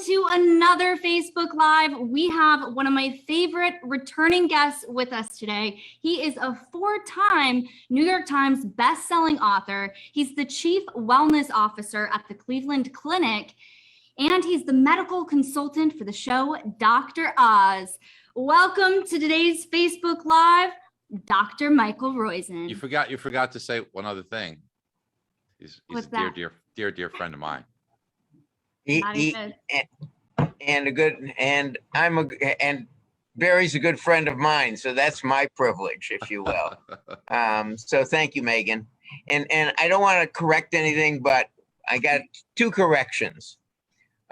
to another Facebook Live. We have one of my favorite returning guests with us today. He is a 4-time New York Times best-selling author. He's the Chief Wellness Officer at the Cleveland Clinic, and he's the medical consultant for the show Dr. Oz. Welcome to today's Facebook Live, Dr. Michael Roizen. You forgot to say one other thing. He's a dear friend of mine. And Barry's a good friend of mine, so that's my privilege, if you will. So thank you, Megan. And I don't want to correct anything, but I got 2 corrections.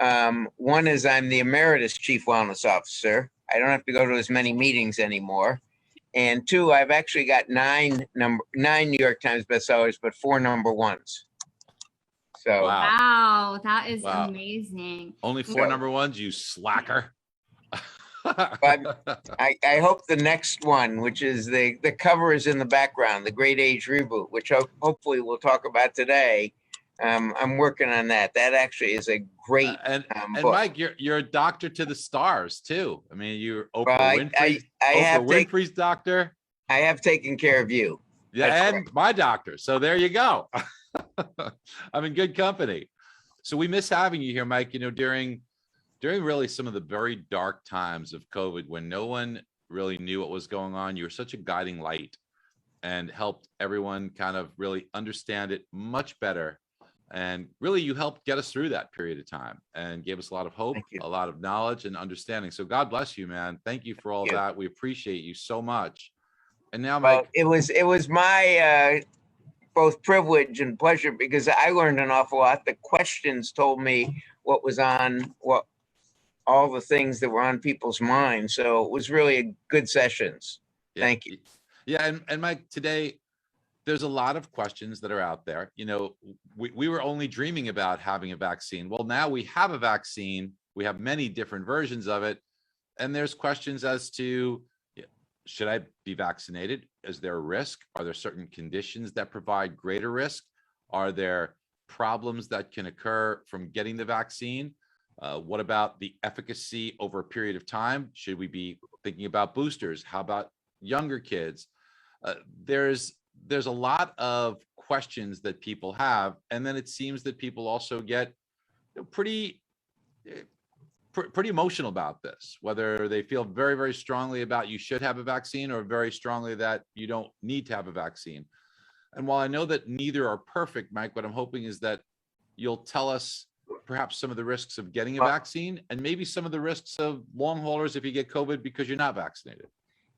One is I'm the Emeritus Chief Wellness Officer. I don't have to go to as many meetings anymore. And 2, I've actually got 9 New York Times bestsellers, but 4 number 1s. So wow, that is amazing. Only 4 number 1s, you slacker. But I hope the next one, which is the cover is in the background, the Great Age Reboot, which hopefully we'll talk about today. I'm working on that. That actually is a great and book. Mike, you're a doctor to the stars too. I mean, you're Oprah Winfrey's doctor. I have taken care of you. Yeah, That's and correct. My doctor. So there you go. I'm in good company. So we miss having you here, Mike. You know, during really some of the very dark times of COVID, when no one really knew what was going on, you were such a guiding light and helped everyone kind of really understand it much better. And really, you helped get us through that period of time and gave us a lot of hope, a lot of knowledge and understanding. So God bless you, man. Thank you for all that. We appreciate you so much. And now, Mike, it was my both privilege and pleasure, because I learned an awful lot. The questions told me what was on all the things that were on people's minds. So it was really a good sessions. Yeah. Thank you. Yeah, and Mike, today there's a lot of questions that are out there. You know, we were only dreaming about having a vaccine. Well, now we have a vaccine. We have many different versions of it. And there's questions as to, should I be vaccinated? Is there a risk? Are there certain conditions that provide greater risk? Are there problems that can occur from getting the vaccine? What about the efficacy over a period of time? Should we be thinking about boosters? How about younger kids? There's a lot of questions that people have, and then it seems that people also get pretty emotional about this, whether they feel very, very strongly about you should have a vaccine or very strongly that you don't need to have a vaccine. And while I know that neither are perfect, Mike, what I'm hoping is that you'll tell us perhaps some of the risks of getting a vaccine and maybe some of the risks of long haulers if you get COVID because you're not vaccinated.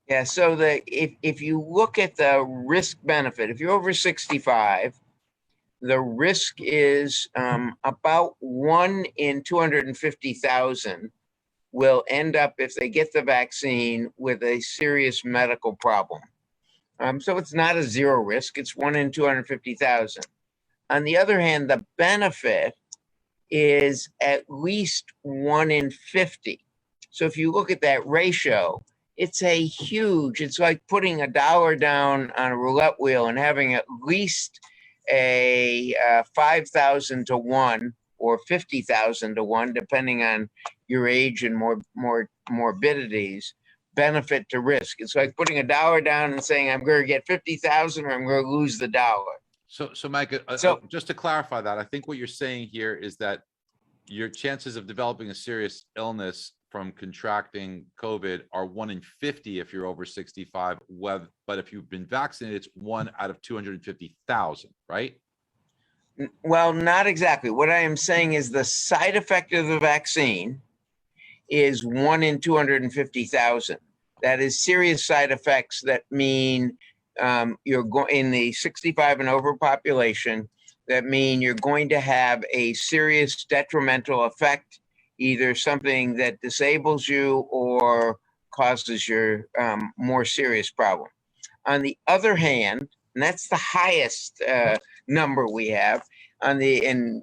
Yeah, so if you look at the risk benefit, if you're over 65, the risk is about 1 in 250,000 will end up, if they get the vaccine, with a serious medical problem. So it's not a zero risk, it's 1 in 250,000. On the other hand, the benefit is at least 1 in 50. So if you look at that ratio, it's like putting $1 down on a roulette wheel and having at least a 5,000 to 1 or 50,000 to 1, depending on your age and more morbidities, benefit to risk. It's like putting $1 down and saying, I'm going to get 50,000 or I'm going to lose the dollar. So Mike, just to clarify that, I think what you're saying here is that your chances of developing a serious illness from contracting COVID are 1 in 50 if you're over 65. But if you've been vaccinated, it's 1 out of 250,000, right? Well, not exactly. What I am saying is the side effect of the vaccine is 1 in 250,000. That is serious side effects that mean you're going in the 65 and over population. That mean you're going to have a serious detrimental effect, either something that disables you or causes your more serious problem. On the other hand, and that's the highest number we have, in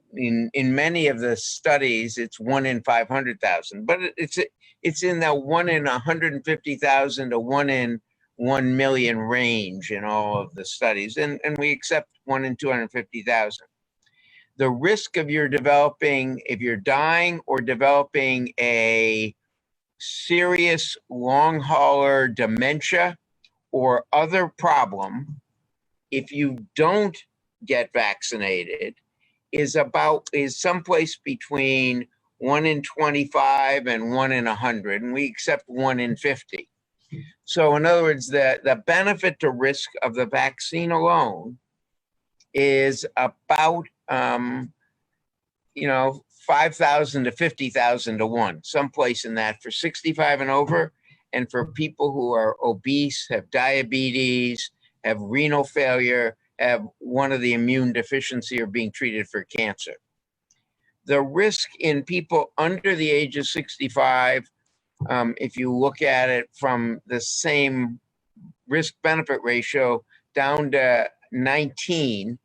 many of the studies, it's 1 in 500,000, but it's in the 1 in 150,000 to 1 in 1 million range in all of the studies, and we accept 1 in 250,000. the risk of your developing, if you're dying or developing a serious long hauler dementia or other problem, if you don't get vaccinated, is someplace between 1 in 25 and 1 in 100, and we accept 1 in 50. So in other words, the benefit to risk of the vaccine alone is about 5,000 to 50,000 to 1, someplace in that for 65 and over, and for people who are obese, have diabetes, have renal failure, have one of the immune deficiency, or being treated for cancer. The risk in people under the age of 65, if you look at it from the same risk-benefit ratio down to 19,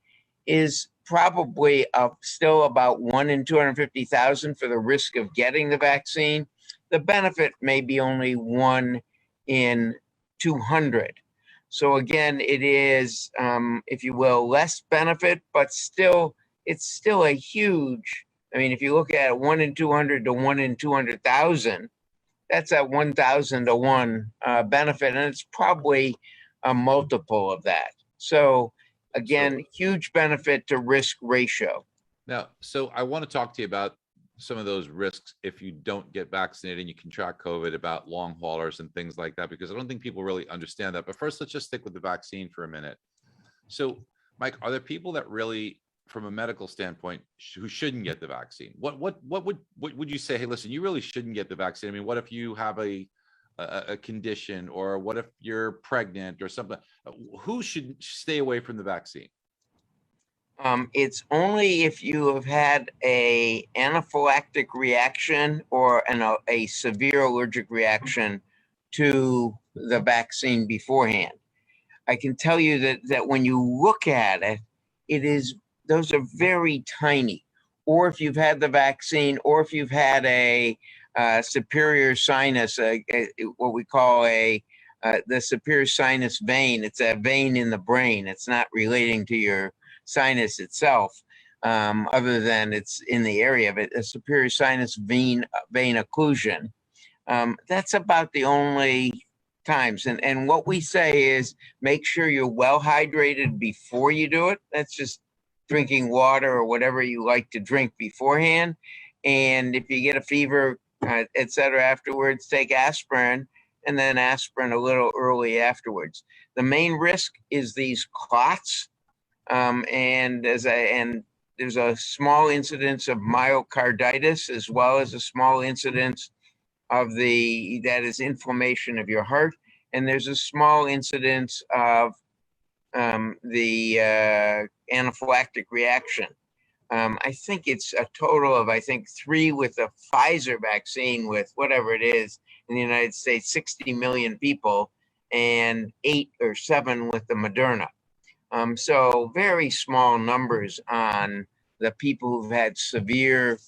is probably still about 1 in 250,000 for the risk of getting the vaccine. The benefit may be only 1 in 200. So again, it is, if you will, less benefit, but still, it's still a huge, I mean, if you look at it, 1 in 200 to 1 in 200,000, that's a 1,000 to 1 benefit, and it's probably a multiple of that. So again, huge benefit to risk ratio. Now, so I want to talk to you about some of those risks if you don't get vaccinated and you contract COVID, about long haulers and things like that, because I don't think people really understand that. But first, let's just stick with the vaccine for a minute. So, Mike, are there people that really, from a medical standpoint, who shouldn't get the vaccine? What would you say? Hey, listen, you really shouldn't get the vaccine. I mean, what if you have a condition, or what if you're pregnant or something? Who should stay away from the vaccine? It's only if you have had a anaphylactic reaction or a severe allergic reaction to the vaccine beforehand. I can tell you that when you look at it, those are very tiny. Or if you've had the vaccine, or if you've had a superior sinus, what we call the superior sinus vein. It's a vein in the brain. It's not relating to your sinus itself, other than it's in the area of it, a superior sinus vein occlusion. That's about the only times. And what we say is make sure you're well hydrated before you do it. That's just drinking water or whatever you like to drink beforehand. And if you get a fever, et cetera, afterwards, take aspirin, and then aspirin a little early afterwards. The main risk is these clots. And there's a small incidence of myocarditis, as well as a small incidence of that is inflammation of your heart. And there's a small incidence of the anaphylactic reaction. I think it's a total of, 3 with the Pfizer vaccine, with whatever it is in the United States, 60 million people, and 8 or 7 with the Moderna. So very small numbers on the people who've had severe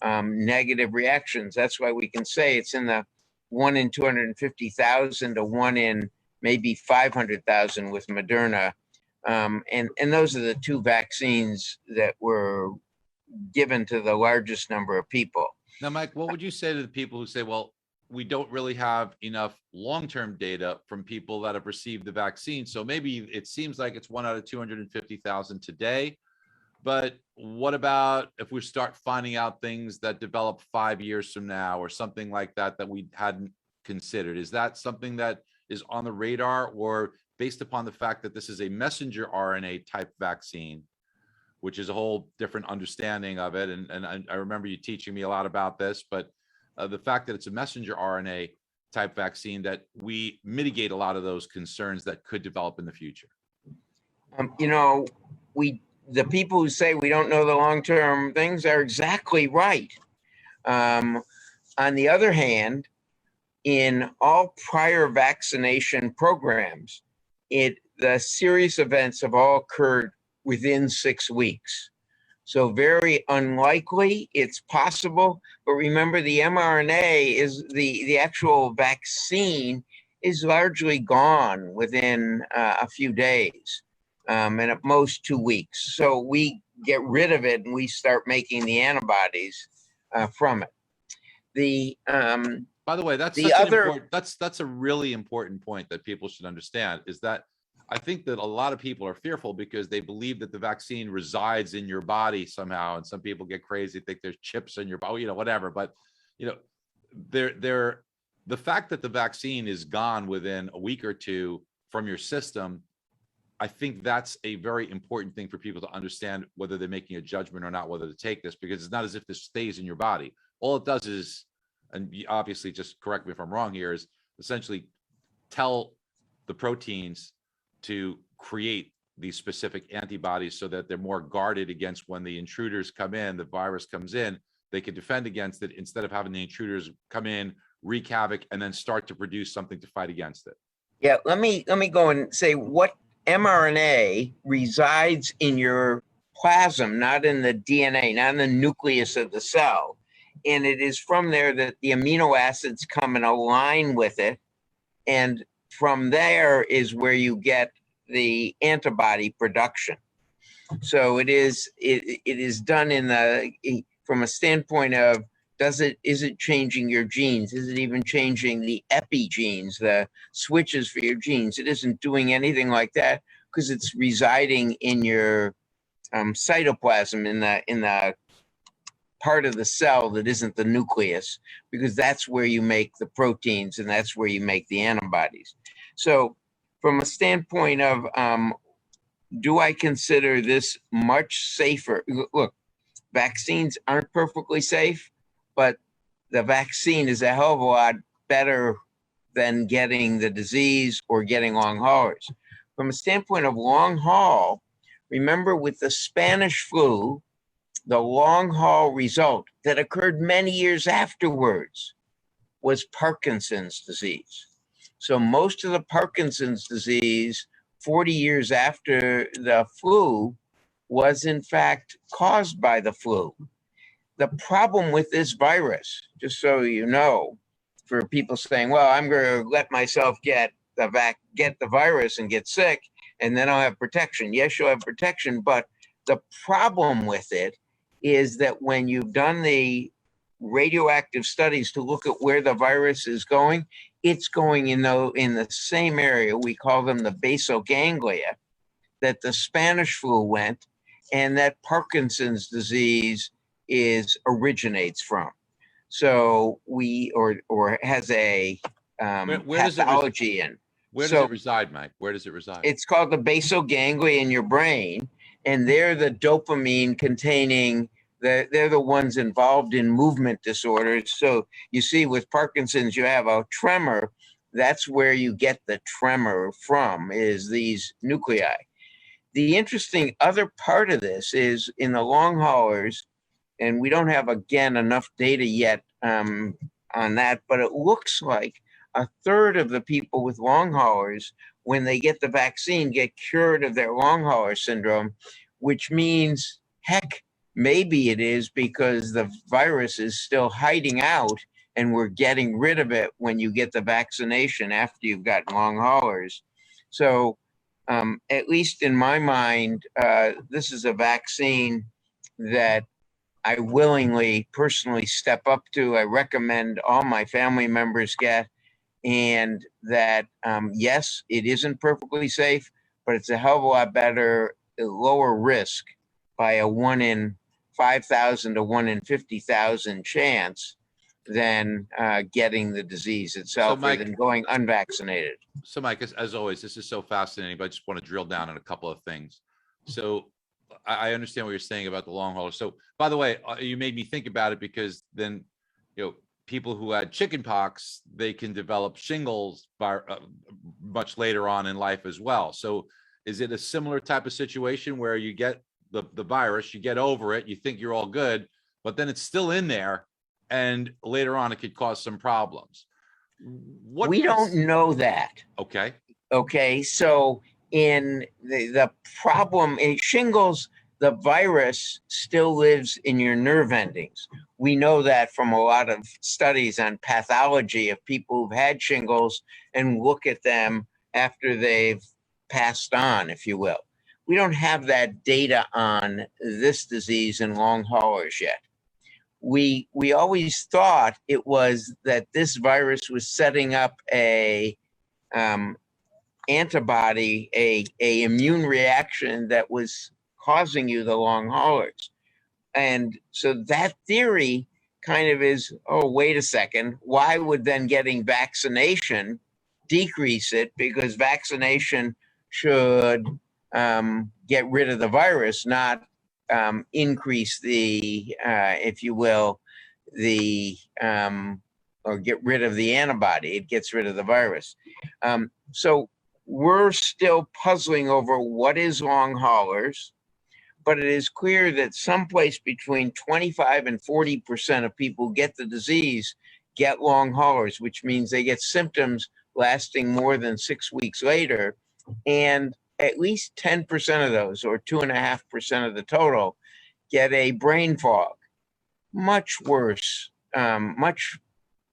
negative reactions. That's why we can say it's in the 1 in 250,000 to 1 in maybe 500,000 with Moderna. And those are the 2 vaccines that were given to the largest number of people. Now, Mike, what would you say to the people who say, well, we don't really have enough long-term data from people that have received the vaccine, so maybe it seems like it's 1 out of 250,000 today, but what about if we start finding out things that develop 5 years from now, or something like that we hadn't considered? Is that something that is on the radar, or based upon the fact that this is a messenger RNA type vaccine, which is a whole different understanding of it, and I remember you teaching me a lot about this, but the fact that it's a messenger RNA type vaccine, that we mitigate a lot of those concerns that could develop in the future? The people who say we don't know the long-term things are exactly right. On the other hand, in all prior vaccination programs, the serious events have all occurred within 6 weeks. So very unlikely, it's possible, but remember the mRNA is the actual vaccine is largely gone within a few days. and at most 2 weeks. So we get rid of it and we start making the antibodies from it. By the way, that's The such an other- important, that's a really important point that people should understand, is that I think that a lot of people are fearful because they believe that the vaccine resides in your body somehow. And some people get crazy, think there's chips in your body, you know, whatever. But, you know, the fact that the vaccine is gone within a week or two from your system, I think that's a very important thing for people to understand, whether they're making a judgment or not, whether to take this, because it's not as if this stays in your body. All it does is, and you obviously just correct me if I'm wrong here, is essentially tell the proteins to create these specific antibodies so that they're more guarded against when the intruders come in, the virus comes in, they can defend against it instead of having the intruders come in, wreak havoc, and then start to produce something to fight against it. Yeah, let me go and say what mRNA resides in your plasm, not in the DNA, not in the nucleus of the cell. And it is from there that the amino acids come and align with it. And from there is where you get the antibody production. So it is done from a standpoint of, is it changing your genes? Is it even changing the epigenes, the switches for your genes? It isn't doing anything like that because it's residing in your cytoplasm, in the part of the cell that isn't the nucleus, because that's where you make the proteins and that's where you make the antibodies. So from a standpoint of, do I consider this much safer? Look, vaccines aren't perfectly safe, but the vaccine is a hell of a lot better than getting the disease or getting long haulers. From a standpoint of long haul, remember with the Spanish flu, the long haul result that occurred many years afterwards was Parkinson's disease. So most of the Parkinson's disease 40 years after the flu was in fact caused by the flu. The problem with this virus, just so you know, for people saying, well, I'm going to let myself get the virus and get sick, and then I'll have protection. Yes, you'll have protection, but the problem with it is that when you've done the radioactive studies to look at where the virus is going, it's going in the same area, we call them the basal ganglia, that the Spanish flu went, and that Parkinson's disease originates from. So or has a pathology in. Where does it reside, Mike? Where does it reside? It's called the basal ganglia in your brain, and they're the dopamine containing, they're the ones involved in movement disorders. So you see with Parkinson's, you have a tremor. That's where you get the tremor from, is these nuclei. The interesting other part of this is in the long haulers, and we don't have, again, enough data yet on that, but it looks like a third of the people with long haulers, when they get the vaccine, get cured of their long hauler syndrome, which means, heck, maybe it is because the virus is still hiding out and we're getting rid of it when you get the vaccination after you've gotten long haulers. So at least in my mind, this is a vaccine that I willingly, personally step up to. I recommend all my family members get, and that, yes, it isn't perfectly safe, but it's a hell of a lot better, lower risk by a 1 in 5,000 to 1 in 50,000 chance than getting the disease itself, Mike, or than going unvaccinated. So Mike, as always, this is so fascinating, but I just want to drill down on a couple of things. So I understand what you're saying about the long hauler. So by the way, you made me think about it, because then, you know, people who had chickenpox, they can develop shingles much later on in life as well. So is it a similar type of situation where you get the virus, you get over it, you think you're all good, but then it's still in there, and later on it could cause some problems? We don't know that. Okay. Okay, so in the problem in shingles, the virus still lives in your nerve endings. We know that from a lot of studies on pathology of people who've had shingles and look at them after they've passed on, if you will. we don't have that data on this disease in long haulers yet. We always thought it was that this virus was setting up a antibody, a immune reaction that was causing you the long haulers. And so that theory kind of is, oh, wait a second, why would then getting vaccination decrease it? Because vaccination should get rid of the virus, not increase the, if you will, the, or get rid of the antibody. It gets rid of the virus. So we're still puzzling over what is long haulers, but it is clear that someplace between 25 and 40% of people who get the disease get long haulers, which means they get symptoms lasting more than 6 weeks later. And at least 10% of those, or 2.5% of the total, get a brain fog. Much worse, much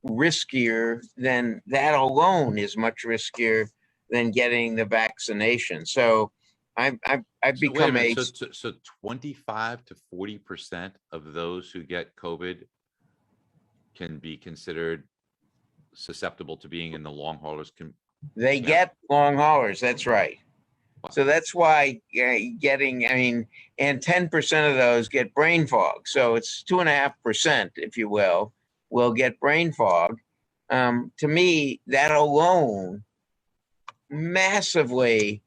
riskier than that alone is much riskier than getting the vaccination. So I've become so 25 to 40% of those who get COVID can be considered susceptible to being in the long haulers. They get long haulers. That's right. Wow. So that's why getting, I mean, and 10% of those get brain fog. So it's 2.5%, if you will get brain fog. To me, that alone massively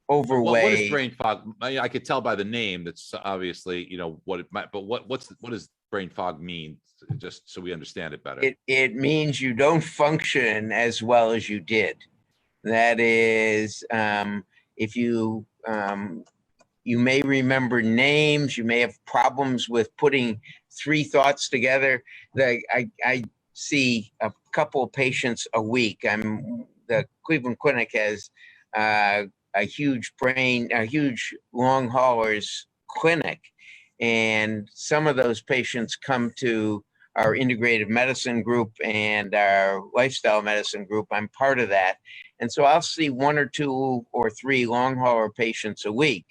overweight. What is brain fog? I could tell by the name. That's obviously, you know, what it might, but what does brain fog mean? Just so we understand it better. It means you don't function as well as you did. That is, if you you may remember names, you may have problems with putting 3 thoughts together. I see a couple of patients a week. The Cleveland Clinic has a huge long haulers clinic, and some of those patients come to our integrative medicine group and our lifestyle medicine group. I'm part of that. And so I'll see 1 or 2 or 3 long hauler patients a week.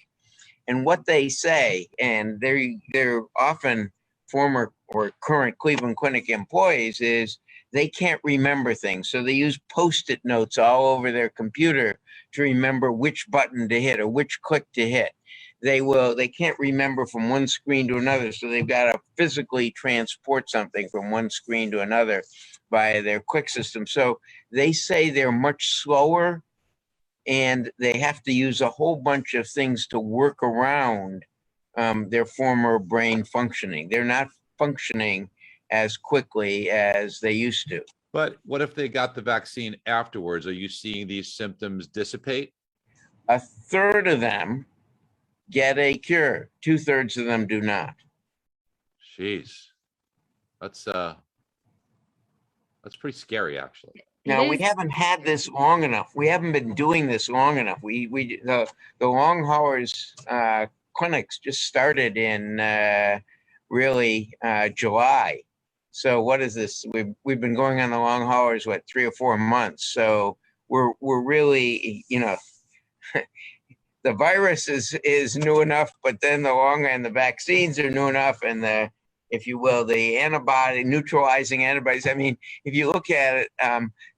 And what they say, and they're often former or current Cleveland Clinic employees, is they can't remember things. So they use Post-it notes all over their computer to remember which button to hit or which click to hit. They can't remember from one screen to another, so they've got to physically transport something from one screen to another via their click system. So they say they're much slower, and they have to use a whole bunch of things to work around their former brain functioning. They're not functioning as quickly as they used to. But what if they got the vaccine afterwards? Are you seeing these symptoms dissipate? 1/3 of them get a cure. 2/3 of them do not. Jeez, that's pretty scary, actually. Now, we haven't had this long enough. We haven't been doing this long enough. The long haulers clinics just started in really July. So what is this? We've been going on the long haulers, what, 3 or 4 months. So we're really, you know, the virus is new enough, but then the vaccines are new enough, and the, if you will, the neutralizing antibodies. I mean, if you look at it,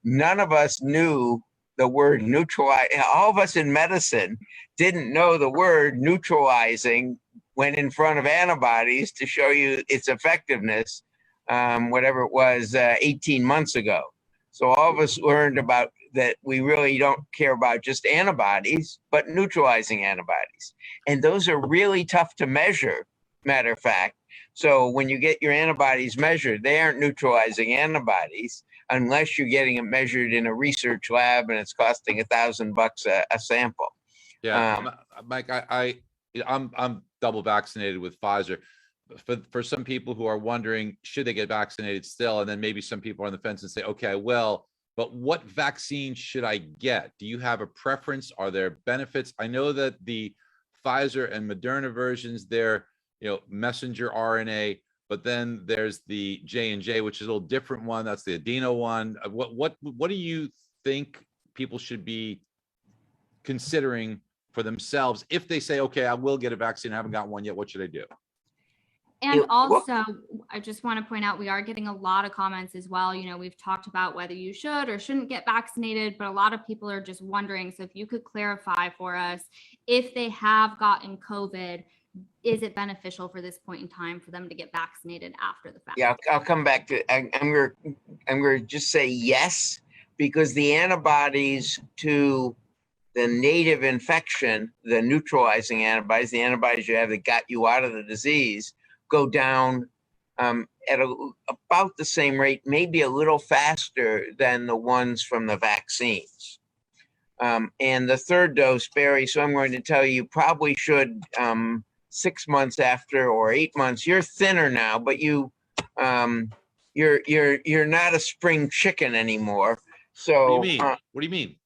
none of us knew the word neutralize. All of us in medicine didn't know the word neutralizing when in front of antibodies to show you its effectiveness, whatever it was, 18 months ago. So all of us learned about that we really don't care about just antibodies, but neutralizing antibodies. And those are really tough to measure, matter of fact. So when you get your antibodies measured, they aren't neutralizing antibodies unless you're getting it measured in a research lab and it's costing $1,000 a sample. Yeah, Mike, I'm double vaccinated with Pfizer. For some people who are wondering, should they get vaccinated still? And then maybe some people are on the fence and say, okay, I will, but what vaccine should I get? Do you have a preference? Are there benefits? I know that the Pfizer and Moderna versions, they're, you know, messenger RNA, but then there's the J&J, which is a little different one. That's the adeno one. What do you think people should be considering for themselves if they say, okay, I will get a vaccine, I haven't got one yet, what should I do? And also, I just want to point out, we are getting a lot of comments as well. You know, we've talked about whether you should or shouldn't get vaccinated, but a lot of people are just wondering. So if you could clarify for us, if they have gotten COVID, is it beneficial for this point in time for them to get vaccinated after the fact? Yeah, I'll come back to, I'm going to just say yes, because the antibodies to the native infection, the neutralizing antibodies, the antibodies you have that got you out of the disease, go down at about the same rate, maybe a little faster than the ones from the vaccines. And the third dose, Barry, so I'm going to tell you, probably should 6 months after or 8 months. You're thinner now, but you're not a spring chicken anymore. So What do you mean? What do you mean?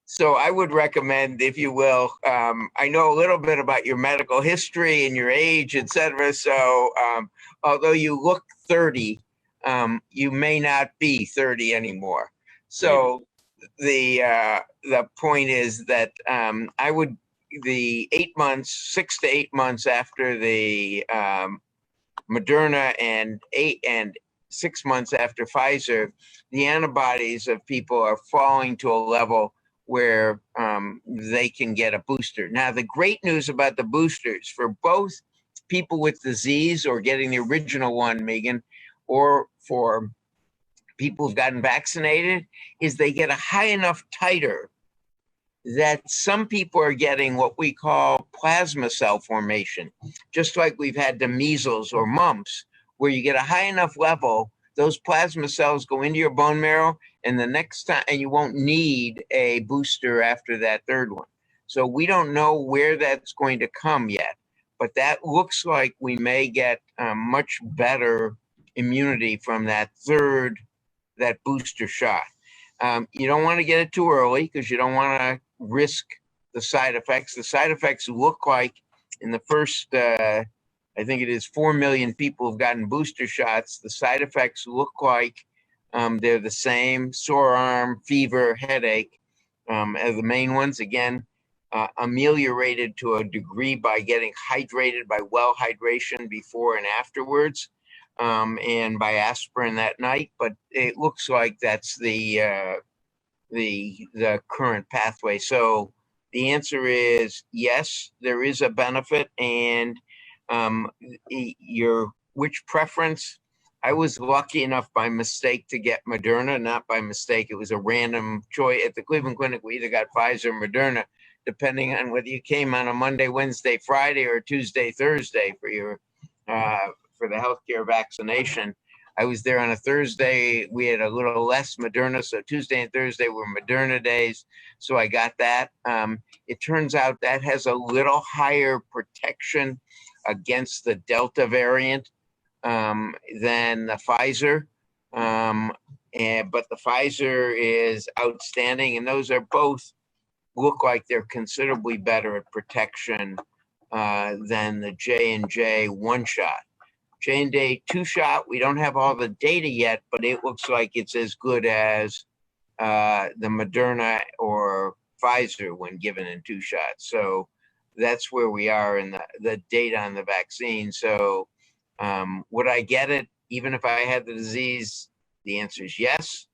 So I would recommend, if you will, I know a little bit about your medical history and your age, et cetera. So although you look 30, you may not be 30 anymore. So the point is that I would, the 8 months, 6 to 8 months after the Moderna and 6 months after Pfizer, the antibodies of people are falling to a level where they can get a booster. Now, the great news about the boosters for both people with disease or getting the original one, Megan, or for people who've gotten vaccinated, is they get a high enough titer that some people are getting what we call plasma cell formation, just like we've had the measles or mumps, where you get a high enough level, those plasma cells go into your bone marrow, and the next time, and you won't need a booster after that third one. So we don't know where that's going to come yet, but that looks like we may get much better immunity from that booster shot. You don't want to get it too early because you don't want to risk the side effects. The side effects look like in the first, I think it is 4 million people who've gotten booster shots. The side effects look like they're the same: sore arm, fever, headache as the main ones. Again, ameliorated to a degree by getting hydrated, by well hydration before and afterwards, and by aspirin that night. But it looks like that's the current pathway. So the answer is yes, there is a benefit. And which preference? I was lucky enough by mistake to get Moderna, not by mistake. It was a random choice at the Cleveland Clinic. We either got Pfizer or Moderna, depending on whether you came on a Monday, Wednesday, Friday, or Tuesday, Thursday for your for the healthcare vaccination. I was there on a Thursday. We had a little less Moderna, so Tuesday and Thursday were Moderna days. So I got that. It turns out that has a little higher protection against the Delta variant than the Pfizer. But the Pfizer is outstanding, and those are both look like they're considerably better at protection than the J&J one shot. J&J two shot, we don't have all the data yet, but it looks like it's as good as the Moderna or Pfizer when given in two shots. So that's where we are in the data on the vaccine. So would I get it even if I had the disease? The answer is yes.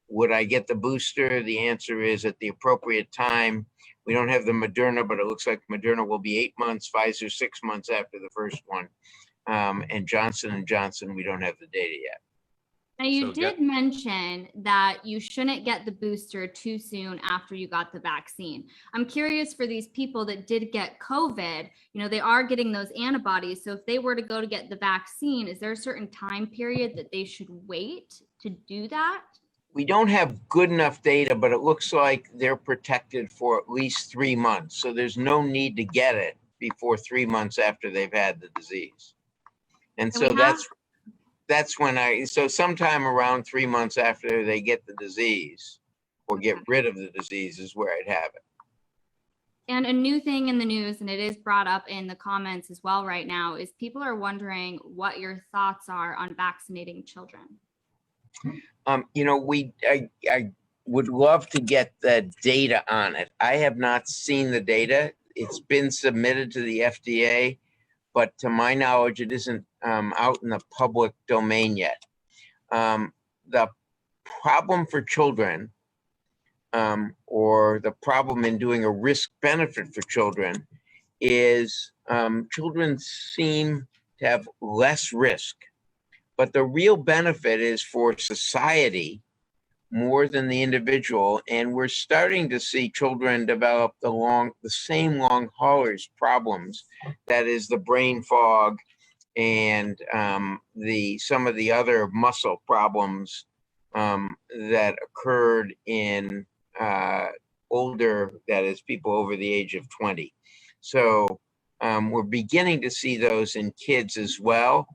Would I get the booster? The answer is at the appropriate time. We don't have the Moderna, but it looks like Moderna will be 8 months, Pfizer 6 months after the first one. And Johnson & Johnson, we don't have the data yet. Now, you did mention that you shouldn't get the booster too soon after you got the vaccine. I'm curious for these people that did get COVID, you know, they are getting those antibodies. So if they were to go to get the vaccine, is there a certain time period that they should wait to do that? We don't have good enough data, but it looks like they're protected for at least 3 months. So there's no need to get it before 3 months after they've had the disease. And so that's when so sometime around 3 months after they get the disease or get rid of the disease is where I'd have it. And a new thing in the news, and it is brought up in the comments as well right now, is people are wondering what your thoughts are on vaccinating children. You know, would love to get the data on it. I have not seen the data. It's been submitted to the FDA, but to my knowledge, it isn't out in the public domain yet. The problem for children, or the problem in doing a risk benefit for children, is children seem to have less risk, but the real benefit is for society more than the individual. And we're starting to see children develop the same long haulers problems, that is the brain fog and some of the other muscle problems that occurred in older, that is people over the age of 20. So we're beginning to see those in kids as well.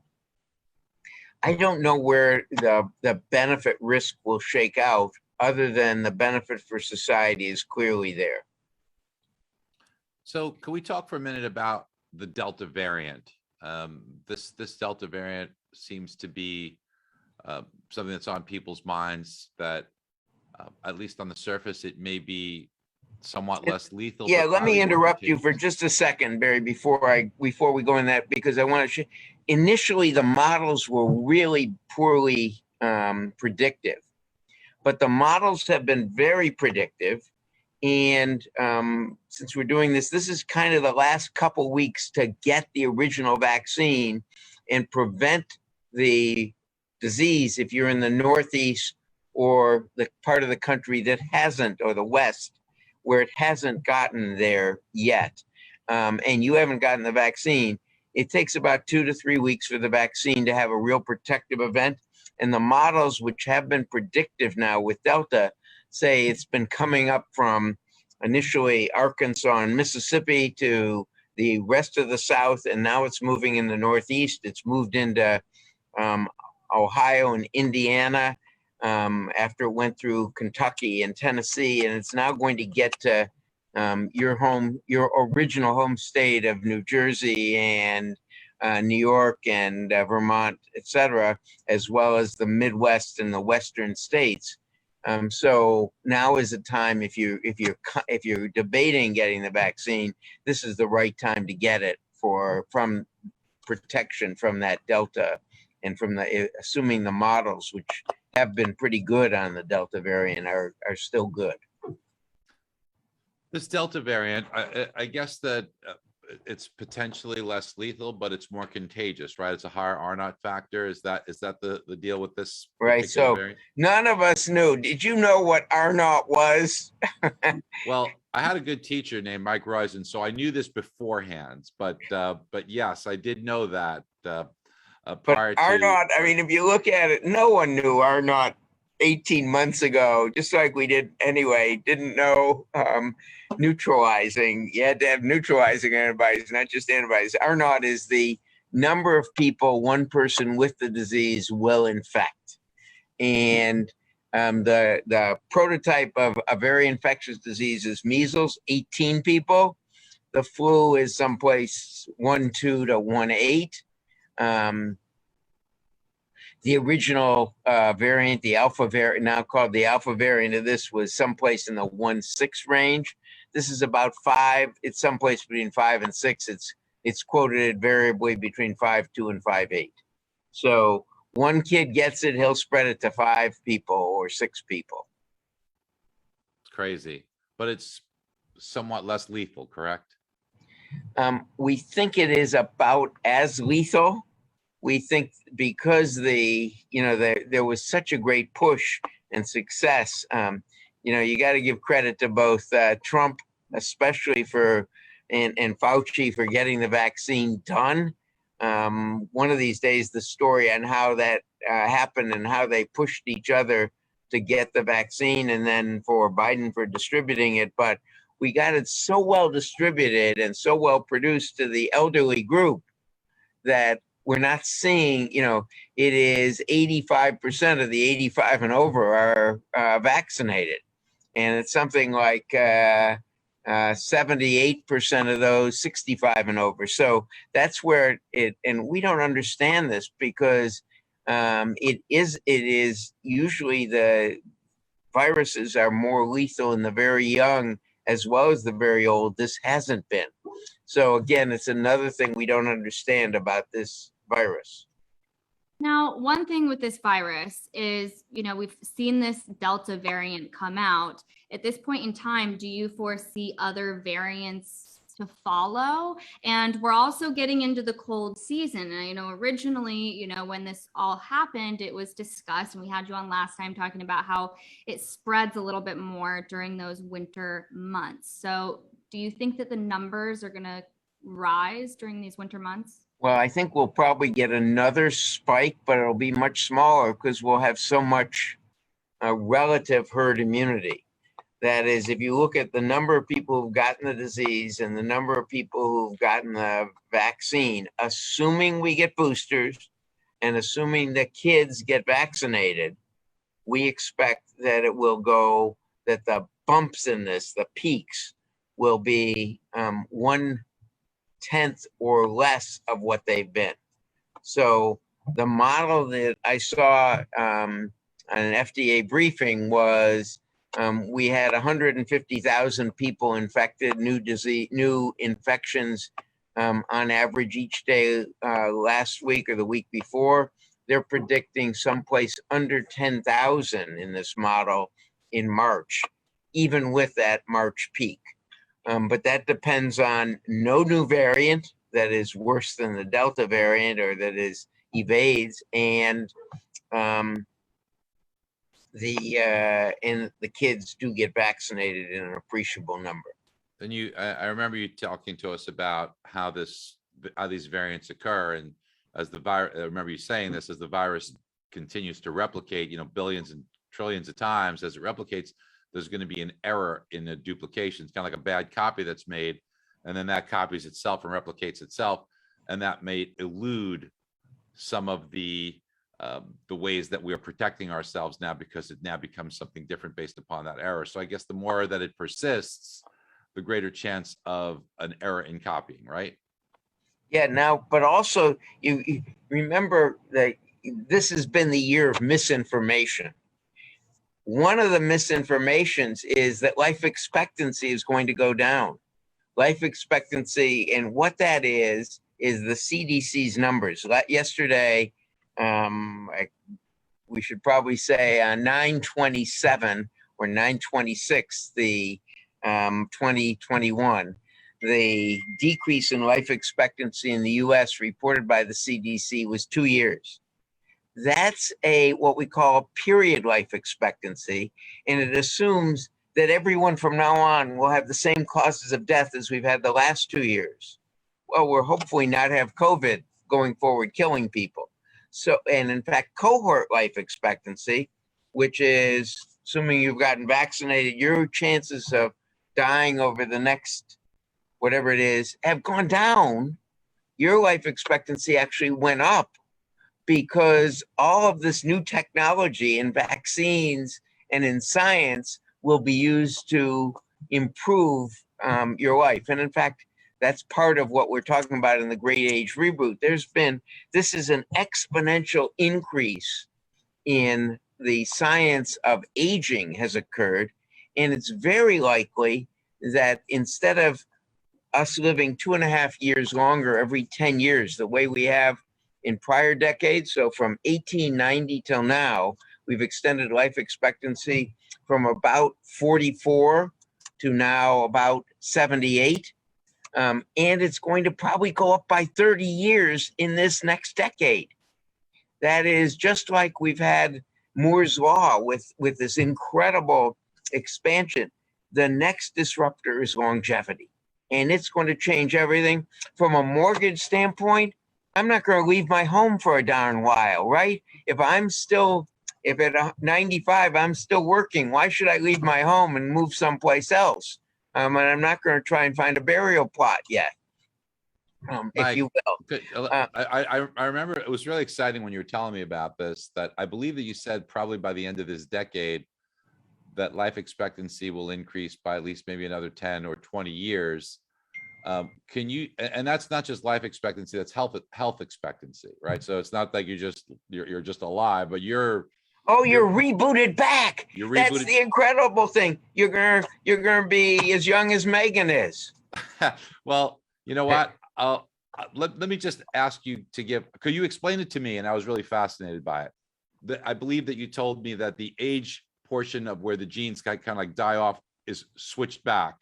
I don't know where the benefit risk will shake out, other than the benefit for society is clearly there. So can we talk for a minute about the Delta variant? This Delta variant seems to be something that's on people's minds, that at least on the surface, it may be somewhat less lethal. Yeah, let me interrupt you for just a second, Barry, before we go in that, because I want to initially the models were really poorly predictive, but the models have been very predictive. And since we're doing this is kind of the last couple weeks to get the original vaccine and prevent the disease if you're in the Northeast or the part of the country that hasn't, or the West, where it hasn't gotten there yet, and you haven't gotten the vaccine. It takes about 2 to 3 weeks for the vaccine to have a real protective event. And the models, which have been predictive now with Delta, say it's been coming up from initially Arkansas and Mississippi to the rest of the South, and now it's moving in the Northeast. It's moved into Ohio and Indiana after it went through Kentucky and Tennessee, and it's now going to get to your original home state of New Jersey and New York and Vermont, etc., as well as the Midwest and the Western states. So now is the time, if you're debating getting the vaccine, this is the right time to get it from protection from that Delta, and from assuming the models, which have been pretty good on the Delta variant, are still good. This Delta variant, I guess that it's potentially less lethal, but it's more contagious, right? It's a higher R0 factor. Is that the deal with this? Right. So variant? None of us knew. Did you know what R0 was? Well, I had a good teacher named Mike Roizen, so I knew this beforehand. But yes, I did know that prior to R0. I mean, if you look at it, no one knew R0 18 months ago, just like we did anyway. Didn't know neutralizing. You had to have neutralizing antibodies, not just antibodies. R0 is the number of people one person with the disease will infect. And the prototype of a very infectious disease is measles, 18 people. The flu is someplace 1.2 to 1.8. The original variant, the alpha variant, now called the alpha variant of this, was someplace in the 1.6 range. This is about 5. It's someplace between 5 and 6. It's quoted variably between 5.2 and 5.8. So one kid gets it, he'll spread it to 5 people or 6 people. It's crazy, but it's somewhat less lethal, correct? We think it is about as lethal. We think because there was such a great push and success, you got to give credit to both Trump, especially and Fauci for getting the vaccine done. One of these days, the story on how that happened and how they pushed each other to get the vaccine, and then for Biden for distributing it. But we got it so well distributed and so well produced to the elderly group that we're not seeing, it is 85% of the 85 and over are vaccinated. And it's something like 78% of those 65 and over. So that's where and we don't understand this because it is usually the viruses are more lethal in the very young as well as the very old. This hasn't been. So again, it's another thing we don't understand about this virus. Now, one thing with this virus is, we've seen this Delta variant come out. At this point in time, do you foresee other variants to follow? And we're also getting into the cold season. And I know originally, when this all happened, it was discussed, and we had you on last time talking about how it spreads a little bit more during those winter months. So do you think that the numbers are going to rise during these winter months? Well, I think we'll probably get another spike, but it'll be much smaller because we'll have so much relative herd immunity. That is, if you look at the number of people who've gotten the disease and the number of people who've gotten the vaccine, assuming we get boosters and assuming that kids get vaccinated, we expect that it will go, that the bumps in this, the peaks, will be 1/10 or less of what they've been. So the model that I saw on an FDA briefing was we had 150,000 people infected, new infections on average each day last week or the week before. They're predicting someplace under 10,000 in this model in March, even with that March peak. But that depends on no new variant that is worse than the Delta variant or that evades, and the kids do get vaccinated in an appreciable number. Then I remember you talking to us about how these variants occur, and as the virus, I remember you saying this, as the virus continues to replicate, billions and trillions of times as it replicates, there's going to be an error in the duplication. It's kind of like a bad copy that's made, and then that copies itself and replicates itself, and that may elude some of the ways that we are protecting ourselves now, because it now becomes something different based upon that error. So I guess the more that it persists, the greater chance of an error in copying, right? Yeah. Now, but also you remember that this has been the year of misinformation. One of the misinformations is that life expectancy is going to go down. Life expectancy, and what that is the CDC's numbers. Yesterday, we should probably say 9/27 or 9/26, the 2021, the decrease in life expectancy in the US reported by the CDC was 2 years. That's what we call a period life expectancy, and it assumes that everyone from now on will have the same causes of death as we've had the last 2 years. Well, we're hopefully not have COVID going forward killing people. So, and in fact, cohort life expectancy, which is assuming you've gotten vaccinated, your chances of dying over the next whatever it is have gone down. Your life expectancy actually went up, because all of this new technology in vaccines and in science will be used to improve your life. And in fact, that's part of what we're talking about in the Great Age Reboot. This is an exponential increase in the science of aging has occurred. And it's very likely that instead of us living 2.5 years longer every 10 years, the way we have in prior decades, so from 1890 till now, we've extended life expectancy from about 44 to now about 78. And it's going to probably go up by 30 years in this next decade. That is just like we've had Moore's Law with this incredible expansion. The next disruptor is longevity, and it's going to change everything. From a mortgage standpoint, I'm not going to leave my home for a darn while, right? If at 95, I'm still working, why should I leave my home and move someplace else? And I'm not going to try and find a burial plot yet, if you will. I remember it was really exciting when you were telling me about this, that I believe that you said probably by the end of this decade that life expectancy will increase by at least maybe another 10 or 20 years. Can you, and that's not just life expectancy, that's health expectancy, right? So it's not like you're just alive, but you're Oh, you're rebooted back. You're That's rebooted. the incredible thing. You're gonna be as young as Megan is. Well, you know what? Let me just ask you to could you explain it to me? And I was really fascinated by it. I believe that you told me that the age portion of where the genes kind of like die off is switched back,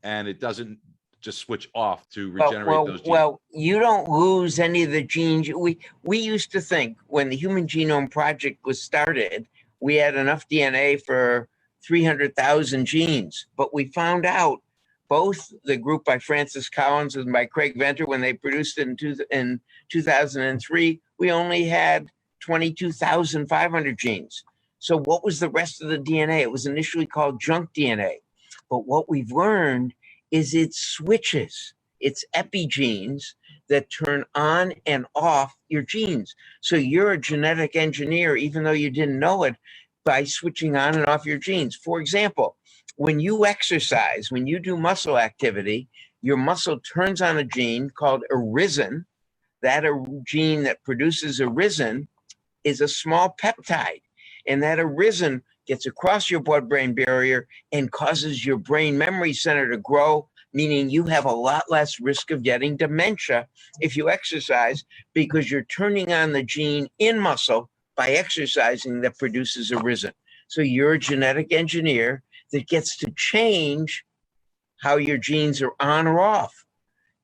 and it doesn't just switch off to regenerate those genes. Well, you don't lose any of the genes. We used to think when the Human Genome Project was started, we had enough DNA for 300,000 genes, but we found out both the group by Francis Collins and by Craig Venter, when they produced it in 2003, we only had 22,500 genes. So what was the rest of the DNA? It was initially called junk DNA. But what we've learned is it switches. It's epigenes that turn on and off your genes. So you're a genetic engineer, even though you didn't know it, by switching on and off your genes. For example, when you exercise, when you do muscle activity, your muscle turns on a gene called irresin. That gene that produces irresin is a small peptide. And that irresin gets across your blood-brain barrier and causes your brain memory center to grow, meaning you have a lot less risk of getting dementia if you exercise, because you're turning on the gene in muscle by exercising that produces irresin. So you're a genetic engineer that gets to change how your genes are on or off.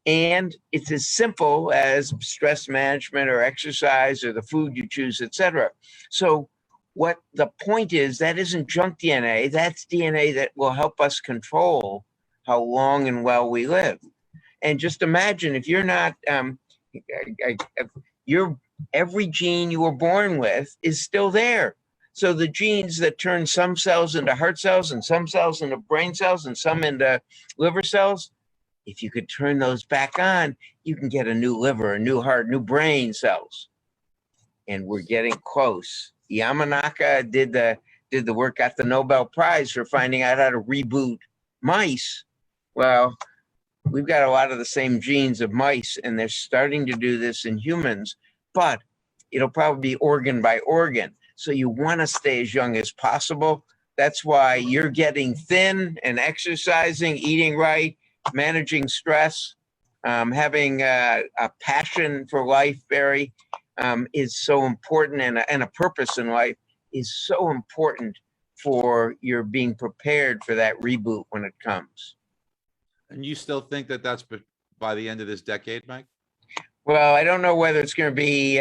And it's as simple as stress management or exercise or the food you choose, etc. So what the point is, that isn't junk DNA. That's DNA that will help us control how long and well we live. And just imagine if you're not, every gene you were born with is still there. So the genes that turn some cells into heart cells and some cells into brain cells and some into liver cells, if you could turn those back on, you can get a new liver, a new heart, new brain cells. And we're getting close. Yamanaka did the work, got the Nobel Prize for finding out how to reboot mice. Well, we've got a lot of the same genes of mice, and they're starting to do this in humans, but it'll probably be organ by organ. So you want to stay as young as possible. That's why you're getting thin and exercising, eating right, managing stress, having a passion for life, Barry, is so important, and a purpose in life is so important for your being prepared for that reboot when it comes. And you still think that that's by the end of this decade, Mike? Well, I don't know whether it's going to be,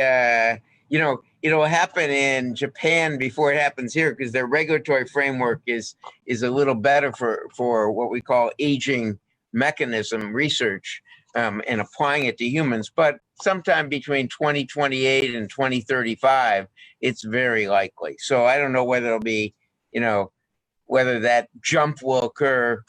it'll happen in Japan before it happens here, because their regulatory framework is a little better for what we call aging mechanism research and applying it to humans. But sometime between 2028 and 2035, it's very likely. So I don't know whether it'll be, whether that jump will occur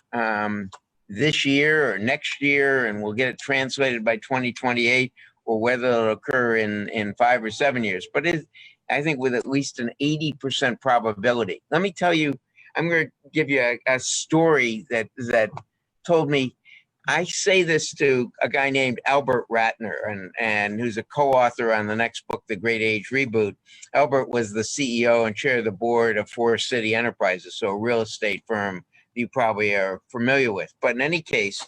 this year or next year, and we'll get it translated by 2028, or whether it'll occur in 5 or 7 years. But I think with at least an 80% probability. Let me tell you, I'm going to give you a story that told me. I say this to a guy named Albert Ratner, and who's a co-author on the next book, The Great Age Reboot. Albert was the CEO and chair of the board of Forest City Enterprises, so a real estate firm you probably are familiar with. But in any case,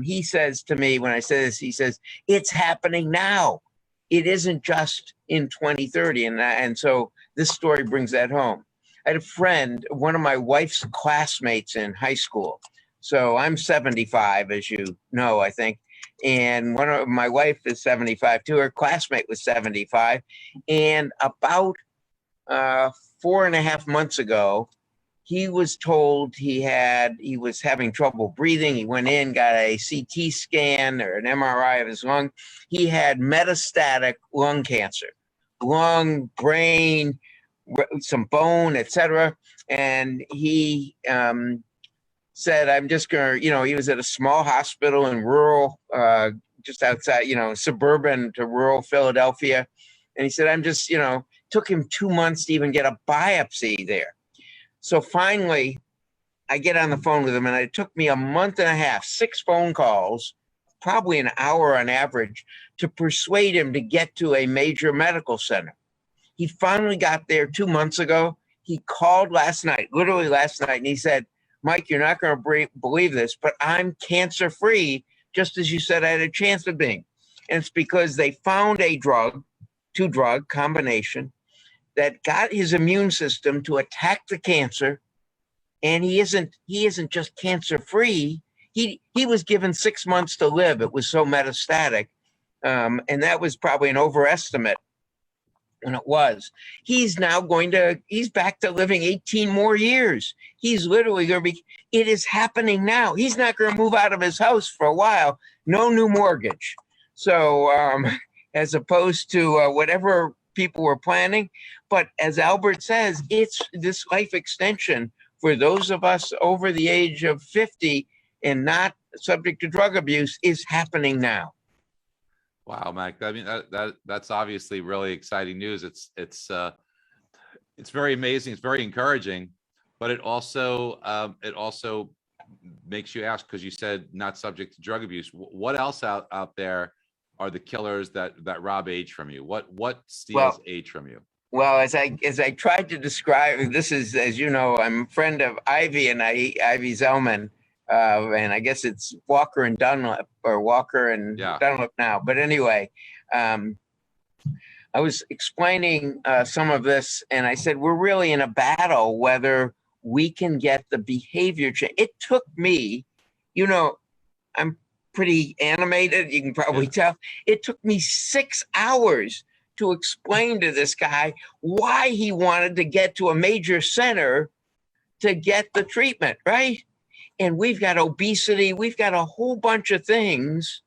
he says to me, when I say this, he says, it's happening now. It isn't just in 2030. And so this story brings that home. I had a friend, one of my wife's classmates in high school. So I'm 75, as you know, I think. And my wife is 75 too. Her classmate was 75. And about 4.5 months ago, he was told he was having trouble breathing. He went in, got a CT scan or an MRI of his lung. He had metastatic lung cancer, lung, brain, some bone, etc. And he said, I'm just going to, he was at a small hospital in rural, just outside, suburban to rural Philadelphia. And he said, I'm just, took him 2 months to even get a biopsy there. So finally, I get on the phone with him, and it took me a month and a half, 6 phone calls, probably an hour on average, to persuade him to get to a major medical center. He finally got there 2 months ago. He called last night, literally last night, and he said, Mike, you're not going to believe this, but I'm cancer-free, just as you said I had a chance of being. And it's because they found a drug, two-drug combination that got his immune system to attack the cancer. And he isn't just cancer-free. He was given 6 months to live. It was so metastatic. And that was probably an overestimate. And it was. He's back to living 18 more years. He's literally going to be, it is happening now. He's not going to move out of his house for a while. No new mortgage. So as opposed to whatever people were planning. But as Albert says, it's this life extension for those of us over the age of 50 and not subject to drug abuse is happening now. Wow, Mike. I mean, that's obviously really exciting news. It's very amazing. It's very encouraging, but it also makes you ask, because you said not subject to drug abuse. What else out there are the killers that rob age from you? What steals age from you? Well, as I tried to describe, this is, as you know, I'm a friend of Ivy and Ivy Zellman. And I guess it's Walker and Dunlap, or Walker and Dunlap now. But anyway, I was explaining some of this, and I said, we're really in a battle whether we can get the behavior change. It took me, I'm pretty animated, you can probably tell. It took me 6 hours to explain to this guy why he wanted to get to a major center to get the treatment, right? And we've got obesity, we've got a whole bunch of things,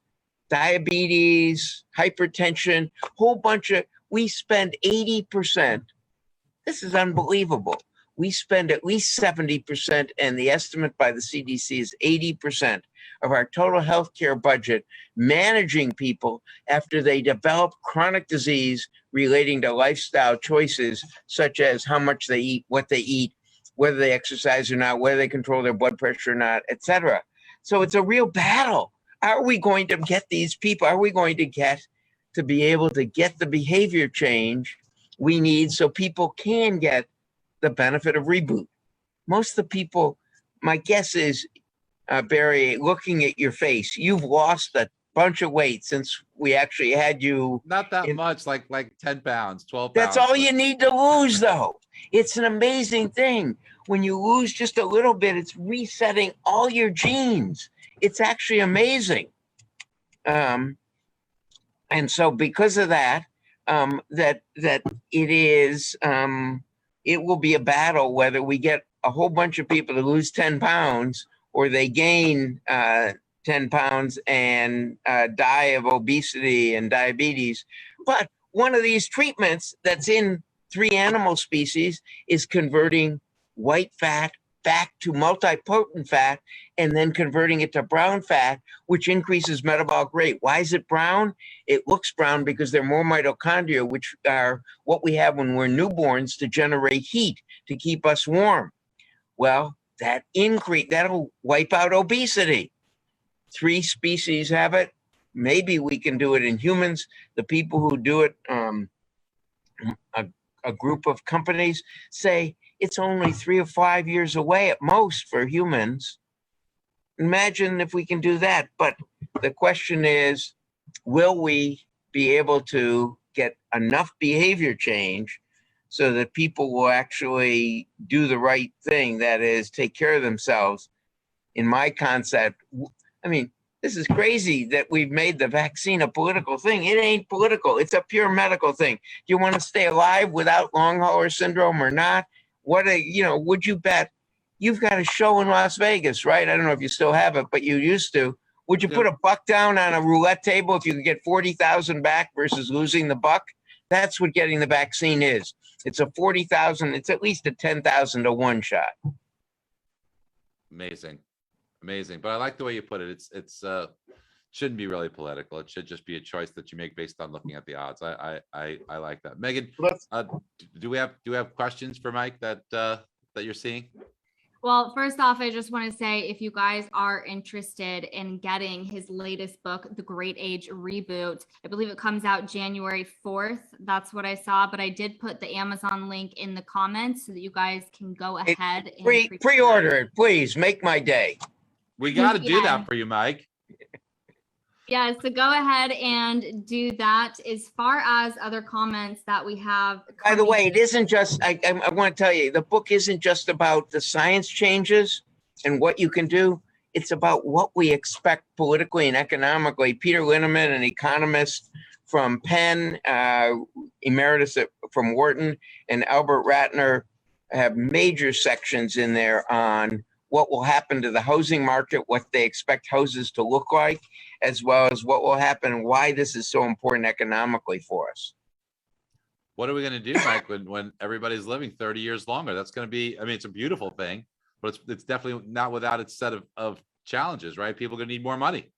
diabetes, hypertension, we spend 80%. This is unbelievable. We spend at least 70%, and the estimate by the CDC is 80% of our total healthcare budget managing people after they develop chronic disease relating to lifestyle choices, such as how much they eat, what they eat, whether they exercise or not, whether they control their blood pressure or not, etc. So it's a real battle. Are we going to get these people? Are we going to get to be able to get the behavior change we need so people can get the benefit of Reboot? Most of the people, my guess is, Barry, looking at your face, you've lost a bunch of weight since we actually had you. Not that much, like 10 pounds, 12 pounds. That's all you need to lose, though. It's an amazing thing. When you lose just a little bit, it's resetting all your genes. It's actually amazing. And so because of that, that it is, it will be a battle whether we get a whole bunch of people to lose 10 pounds or they gain 10 pounds and die of obesity and diabetes. But one of these treatments that's in 3 animal species is converting white fat back to multipotent fat and then converting it to brown fat, which increases metabolic rate. Why is it brown? It looks brown because there are more mitochondria, which are what we have when we're newborns to generate heat to keep us warm. Well, that'll wipe out obesity. 3 species have it. Maybe we can do it in humans. The people who do it, a group of companies say it's only 3 or 5 years away at most for humans. Imagine if we can do that. But the question is, will we be able to get enough behavior change so that people will actually do the right thing, that is, take care of themselves? In my concept, I mean, this is crazy that we've made the vaccine a political thing. It ain't political. It's a pure medical thing. Do you want to stay alive without long hauler syndrome or not? Would you bet? You've got a show in Las Vegas, right? I don't know if you still have it, but you used to. Would you put a buck down on a roulette table if you could get 40,000 back versus losing the buck? That's what getting the vaccine is. It's a 40,000. It's at least a 10,000 to 1 shot. Amazing. But I like the way you put it. It's shouldn't be really political. It should just be a choice that you make based on looking at the odds. I like that. Megan, do we have questions for Mike that you're seeing? Well, first off, I just want to say if you guys are interested in getting his latest book, The Great Age Reboot, I believe it comes out January 4th. That's what I saw, but I did put the Amazon link in the comments so that you guys can go ahead and pre-order it, please. Make my day. We got to do that for you, Mike. Yeah, so go ahead and do that. As far as other comments that we have. By the way, it isn't just, I want to tell you, the book isn't just about the science changes and what you can do. It's about what we expect politically and economically. Peter Linneman, an economist from Penn, emeritus from Wharton, and Albert Ratner have major sections in there on what will happen to the housing market, what they expect houses to look like, as well as what will happen and why this is so important economically for us. What are we going to do, Mike, when everybody's living 30 years longer? That's going to be, I mean, it's a beautiful thing, but it's definitely not without its set of challenges, right? People are going to need more money.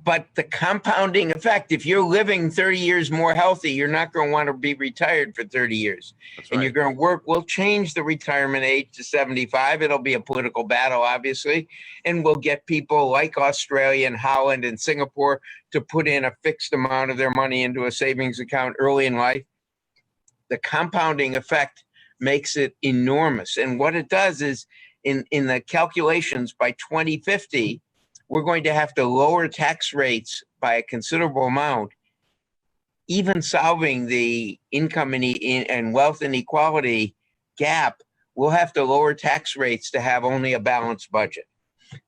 But the compounding effect, if you're living 30 years more healthy, you're not going to want to be retired for 30 years. That's and right. You're going to work. We'll change the retirement age to 75. It'll be a political battle, obviously. And we'll get people like Australia and Holland and Singapore to put in a fixed amount of their money into a savings account early in life. The compounding effect makes it enormous. And what it does is in the calculations by 2050, we're going to have to lower tax rates by a considerable amount, even solving the income and wealth inequality gap. We'll have to lower tax rates to have only a balanced budget.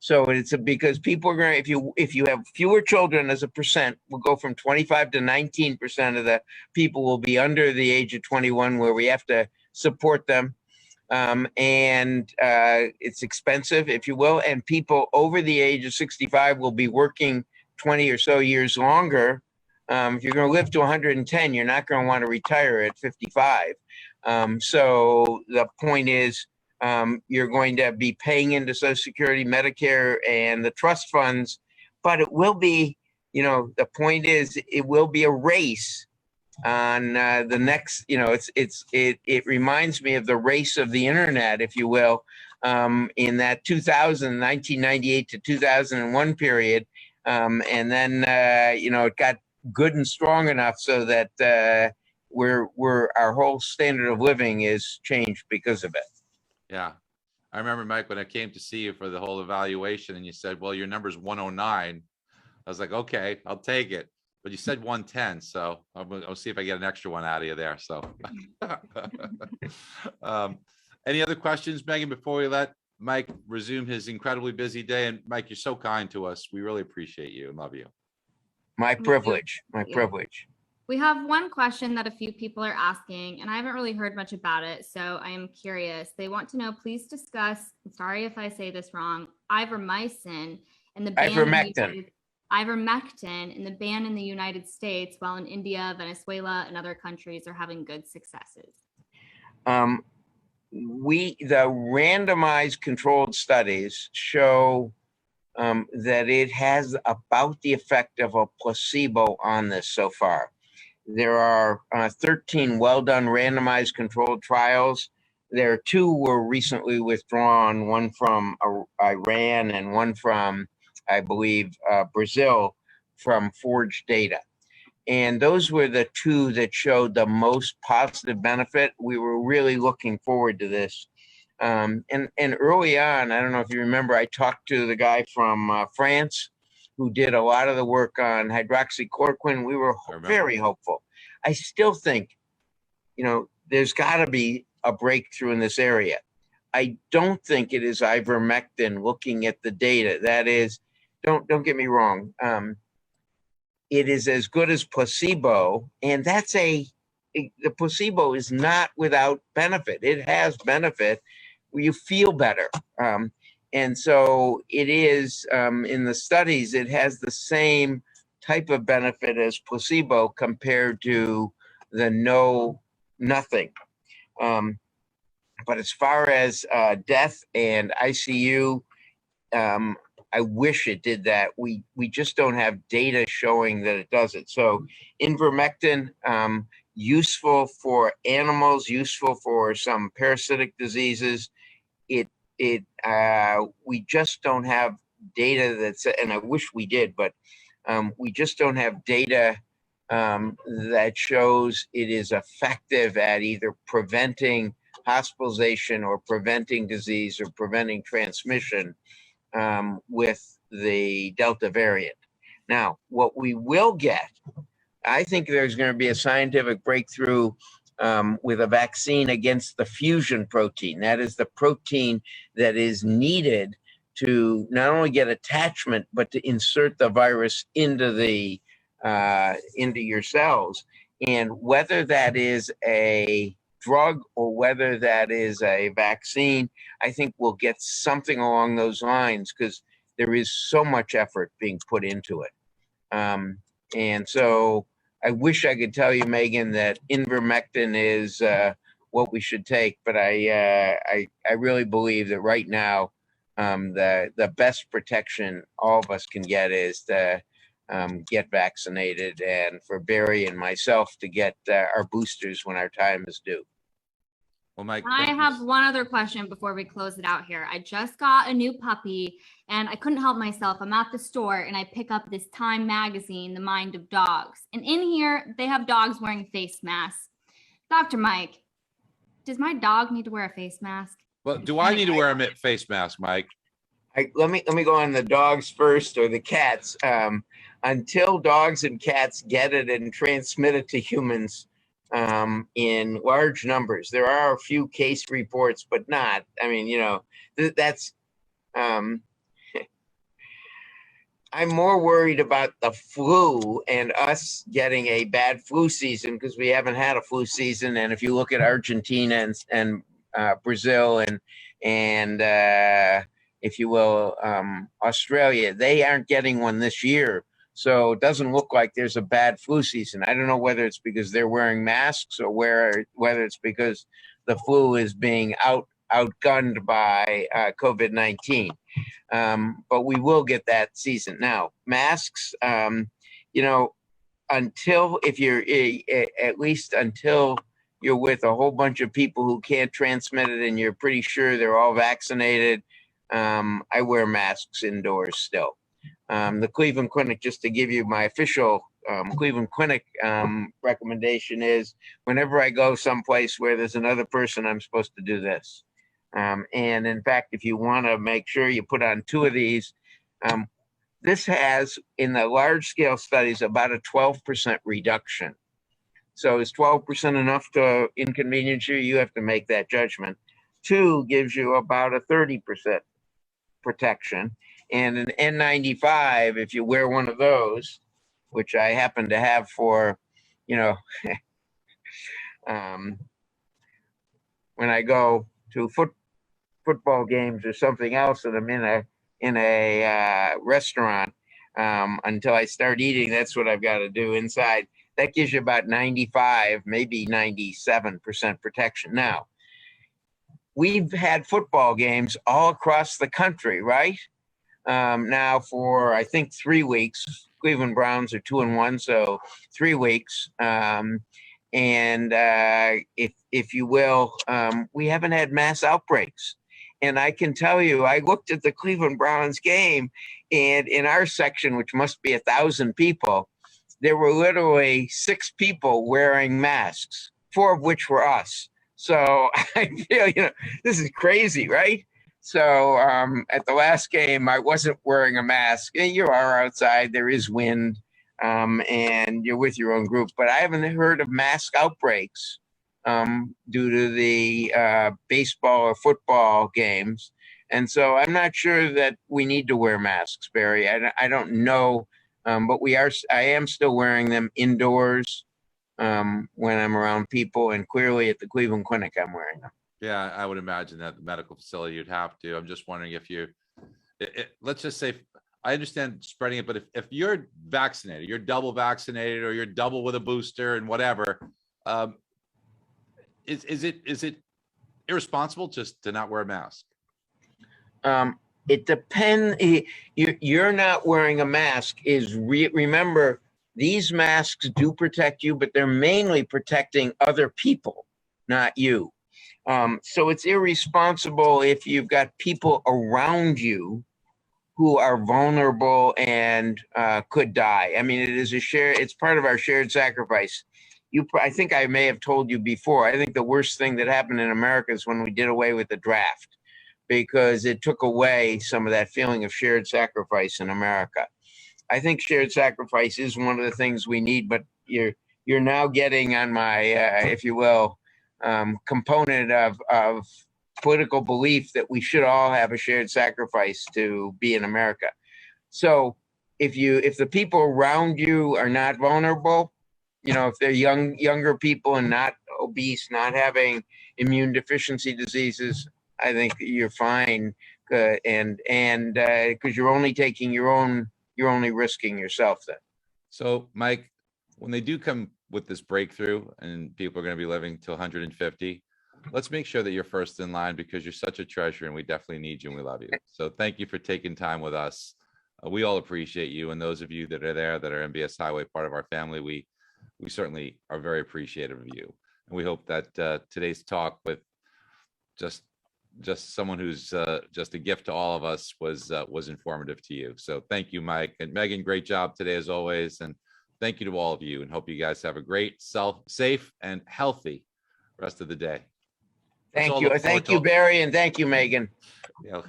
So it's because people are going to, if you have fewer children as a percent, we'll go from 25 to 19% of the people will be under the age of 21 where we have to support them. It's expensive, if you will, and people over the age of 65 will be working 20 or so years longer. If you're going to live to 110, you're not going to want to retire at 55. So the point is, you're going to be paying into Social Security, Medicare, and the trust funds, but it will be, the point is, it will be a race on the next, it reminds me of the race of the internet, if you will, in that 1998 to 2001 period. And then, it got good and strong enough so that our whole standard of living is changed because of it. Yeah. I remember, Mike, when I came to see you for the whole evaluation and you said, well, your number's 109. I was like, okay, I'll take it. But you said 110, so I'll see if I get an extra one out of you there. So, any other questions, Megan, before we let Mike resume his incredibly busy day? And Mike, you're so kind to us. We really appreciate you and love you. My privilege. My privilege. We have one question that a few people are asking, and I haven't really heard much about it, so I am curious. They want to know, please discuss, I'm sorry if I say this wrong, ivermectin and the ban ivermectin and the ban in the United States, while in India, Venezuela, and other countries are having good successes. The randomized controlled studies show that it has about the effect of a placebo on this so far. There are 13 well-done randomized controlled trials. There are 2 were recently withdrawn, one from Iran and one from, I believe, Brazil, from forged data. And those were the 2 that showed the most positive benefit. We were really looking forward to this. And early on, I don't know if you remember, I talked to the guy from France who did a lot of the work on hydroxychloroquine. We were very hopeful. I still think, there's got to be a breakthrough in this area. I don't think it is ivermectin looking at the data. That is, don't get me wrong. It is as good as placebo, and the placebo is not without benefit. It has benefit. You feel better. And so it is, in the studies, it has the same type of benefit as placebo compared to the nothing. But as far as death and ICU, I wish it did that. We just don't have data showing that it does it. So ivermectin, useful for animals, useful for some parasitic diseases. It we just don't have data that's, and I wish we did, but we just don't have data that shows it is effective at either preventing hospitalization or preventing disease or preventing transmission with the Delta variant. Now, what we will get, I think there's going to be a scientific breakthrough with a vaccine against the fusion protein. That is the protein that is needed to not only get attachment, but to insert the virus into your cells. And whether that is a drug or whether that is a vaccine, I think we'll get something along those lines, because there is so much effort being put into it. And so I wish I could tell you, Megan, that ivermectin is what we should take, but I really believe that right now the best protection all of us can get is to get vaccinated, and for Barry and myself to get our boosters when our time is due. Well, Mike, I have one other question before we close it out here. I just got a new puppy and I couldn't help myself. I'm at the store and I pick up this Time magazine, The Mind of Dogs. And in here, they have dogs wearing face masks. Dr. Mike, does my dog need to wear a face mask? well, do I need to wear a face mask, Mike? Let me go on the dogs first, or the cats. Until dogs and cats get it and transmit it to humans in large numbers. There are a few case reports, but not. I mean, that's. I'm more worried about the flu and us getting a bad flu season, because we haven't had a flu season. And if you look at Argentina and Brazil and if you will, Australia, they aren't getting one this year. So it doesn't look like there's a bad flu season. I don't know whether it's because they're wearing masks or whether it's because the flu is being outgunned by COVID-19. But we will get that season. Now, masks, until you're with a whole bunch of people who can't transmit it and you're pretty sure they're all vaccinated, I wear masks indoors still. The Cleveland Clinic, just to give you my official Cleveland Clinic recommendation, is whenever I go someplace where there's another person, I'm supposed to do this. And in fact, if you want to make sure you put on 2 of these, this has, in the large scale studies, about a 12% reduction. So is 12% enough to inconvenience you? You have to make that judgment. 2 gives you about a 30% protection. And an N95, if you wear one of those, which I happen to have for, when I go to football games or something else, and I'm in a restaurant, until I start eating, that's what I've got to do inside. That gives you about 95, maybe 97% protection. Now, we've had football games all across the country, right? Now for, I think, 3 weeks. Cleveland Browns are 2-1, so 3 weeks. If you will, we haven't had mass outbreaks. And I can tell you, I looked at the Cleveland Browns game, and in our section, which must be 1,000 people, there were literally 6 people wearing masks, 4 of which were us. So I feel, this is crazy, right? So at the last game, I wasn't wearing a mask. You are outside, there is wind, and you're with your own group. But I haven't heard of mask outbreaks due to the baseball or football games. And so I'm not sure that we need to wear masks, Barry. I don't know, but I am still wearing them indoors when I'm around people, and clearly at the Cleveland Clinic, I'm wearing them. Yeah, I would imagine that the medical facility you'd have to. I'm just wondering if let's just say, I understand spreading it, but if you're vaccinated, you're double vaccinated, or you're double with a booster and whatever, is it irresponsible just to not wear a mask? It depends. You're not wearing a mask remember, these masks do protect you, but they're mainly protecting other people, not you. So it's irresponsible if you've got people around you who are vulnerable and could die. I mean, it's part of our shared sacrifice. I think I may have told you before, I think the worst thing that happened in America is when we did away with the draft, because it took away some of that feeling of shared sacrifice in America. I think shared sacrifice is one of the things we need, but you're now getting on my, if you will, component of political belief that we should all have a shared sacrifice to be in America. So if the people around you are not vulnerable, if they're younger people and not obese, not having immune deficiency diseases, I think you're fine. And because you're only taking you're only risking yourself then. So Mike, when they do come with this breakthrough and people are going to be living to 150, let's make sure that you're first in line, because you're such a treasure and we definitely need you and we love you. So thank you for taking time with us. We all appreciate you. And those of you that are there that are MBS Highway part of our family, we certainly are very appreciative of you. And we hope that today's talk with just someone who's just a gift to all of us was informative to you. So thank you, Mike. And Megan, great job today as always. And thank you to all of you, and hope you guys have a great, safe and healthy rest of the day. Thank you. Thank you, Barry, and thank you, Megan. Yeah.